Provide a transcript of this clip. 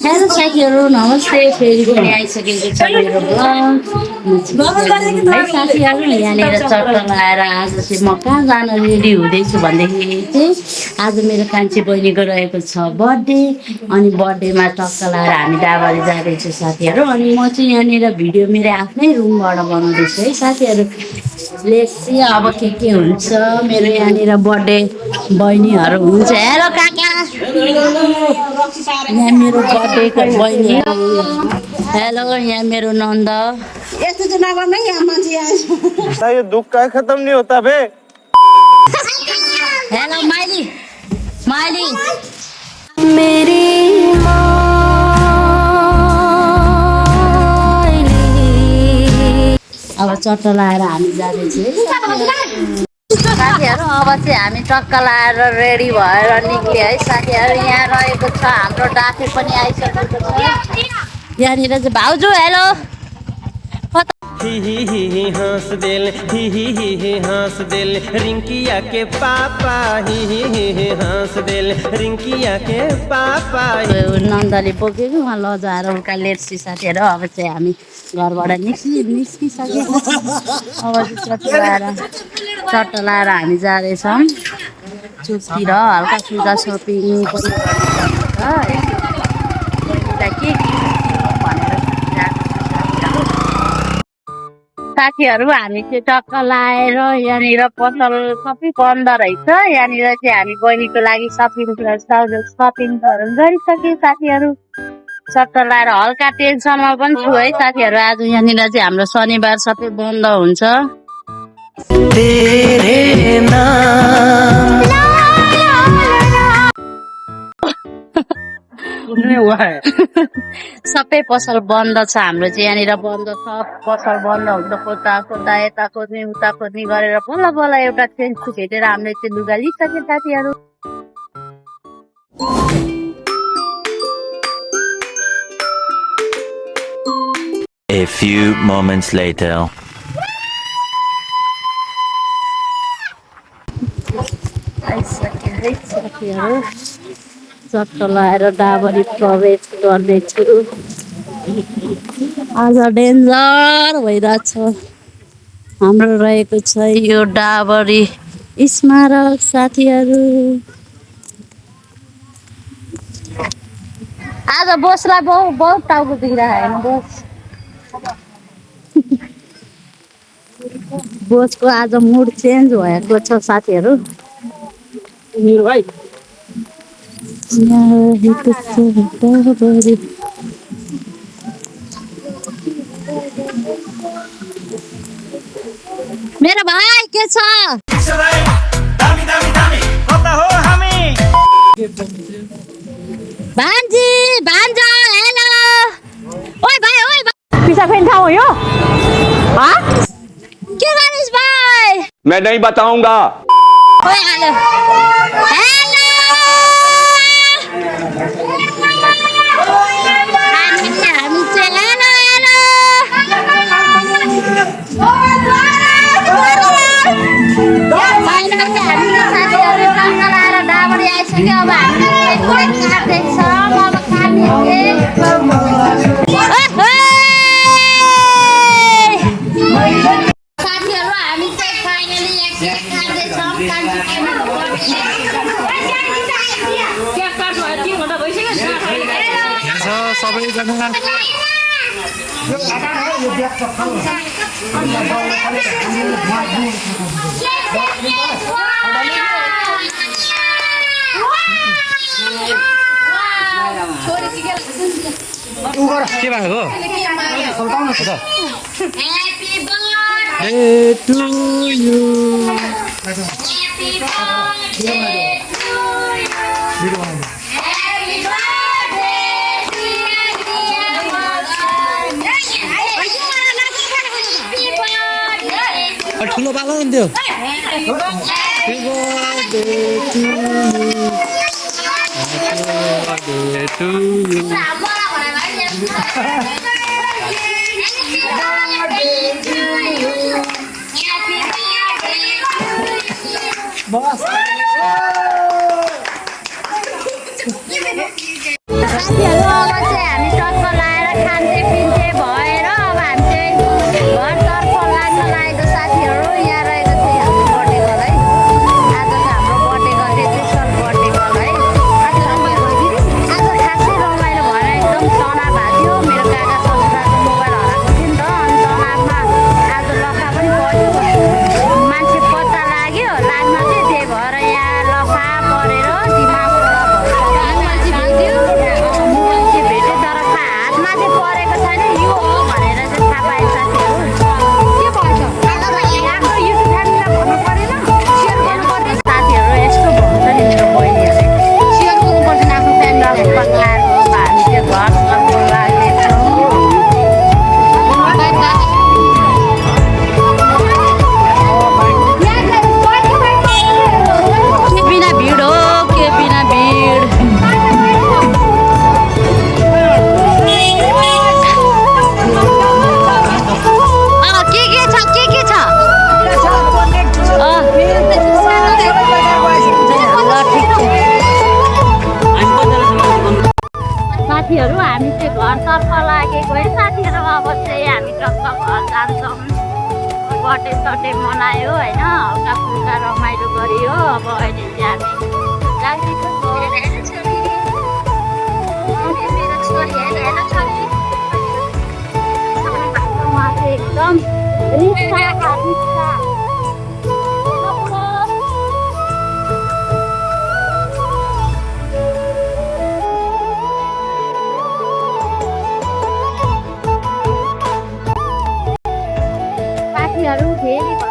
Hello साथीहरू नमस्ते फेरि पनि आइसकेको छ मेरो ब्लग है साथीहरू यहाँनिर चट्टा लगाएर आज चाहिँ म कहाँ जान रेडी हुँदैछु भन्दाखेरि चाहिँ आज मेरो कान्छी बहिनीको रहेको छ बर्थडे अनि बर्थडेमा टक्का लगाएर हामी डाबारी जाँदैछौँ साथीहरू अनि म चाहिँ यहाँनिर भिडियो मेरो आफ्नै रुमबाट बनाउँदैछु है साथीहरू लेट्स अब के हुन्छ मेरो यहाँनिर बर्थडे बहिनीहरू हुन्छ हेलो काका यहाँ मेरो बर्थडेको बहिनी हेलो यहाँ मेरो नन्द यस्तो चाहिँ नगर्नु है यहाँ मान्छे आएछ ये दुख का खत्म नहीं होता बे। हेलो माइली माइली मेरी अब चट्टा लगाएर हामी जाँदैछौँ है साथीहरू अब चाहिँ हामी टक्का लगाएर रेडी भएर निक्ल्यो है साथीहरू यहाँ रहेको छ हाम्रो डाके पनि आइसकेको छ यहाँनिर चाहिँ भाउजू हेलो ही हंस दिल ही हंस दिल रिंकिया के पापा ही हंस दिल रिंकिया के पापा नन्दले बोकेको उहाँ लजाएर उल्का लेट्सी साथीहरू अब चाहिँ हामी घरबाट निस्किसकेको अब चाहिँ चट्टा लगाएर हामी जाँदैछौँ चुपतिर हल्का फुल्का सपिङ पनि के साथीहरू हामी चाहिँ टक्का लाएर यहाँनिर पसल सबै बन्द रहेछ यहाँनिर चाहिँ हामी बहिनीको लागि सपिङहरू गरिसक्यौँ साथीहरू चट्टा लाएर हल्का टेन्सनमा पनि छु है साथीहरू आज यहाँनिर चाहिँ हाम्रो शनिबार सबै बन्द हुन्छ सबै पसल बन्द छ हाम्रो चाहिँ यहाँनिर बन्द छ पसल बन्द हुन्छ खोज्दा खोज्दा यता खोज्ने उता खोज्ने गरेर बल्ल बल्ल एउटा ट्रेन भेटेर हामीले चाहिँ लुगा लिइसक्यो साथीहरू A few moments later. साथीहरू चट्टा लगाएर डाबरी प्रवेश गर्दैछु आज डेन्जर भइरहेछ हाम्रो रहेको छ यो डाबरी स्मारक साथीहरू आज बोसलाई बहुत टाउको दुखिरहेको बोस बोसको आज मुड चेन्ज भएको छ साथीहरू भाई मेरो भाइ के छ भान्जी भान्जा हेलो ओइ भाइ पिसा फेरि ठाउँ हो यो के गरिस् भाइ मैं नहीं बताऊंगा। ओइ हेलो हेलो हामी चाहिँ हेलो साथीहरू टक्का लगाएर डाबरी आइसक्यो अब हामी काट्दैछौँ अब खाने साथीहरू हामी चाहिँ फाइनली एक केक काट्दैछौँ सबैजना के भएको ठुलो पालो नि त्यो साथीहरू अब चाहिँ घर जान्छौँ बर्थडे सर्थडे मनायो होइन हल्का फुल्का रमाइलो गरियो अब अहिले चाहिँ हामी उहाँ चाहिँ एकदम रिक्सा साथीहरू फेरि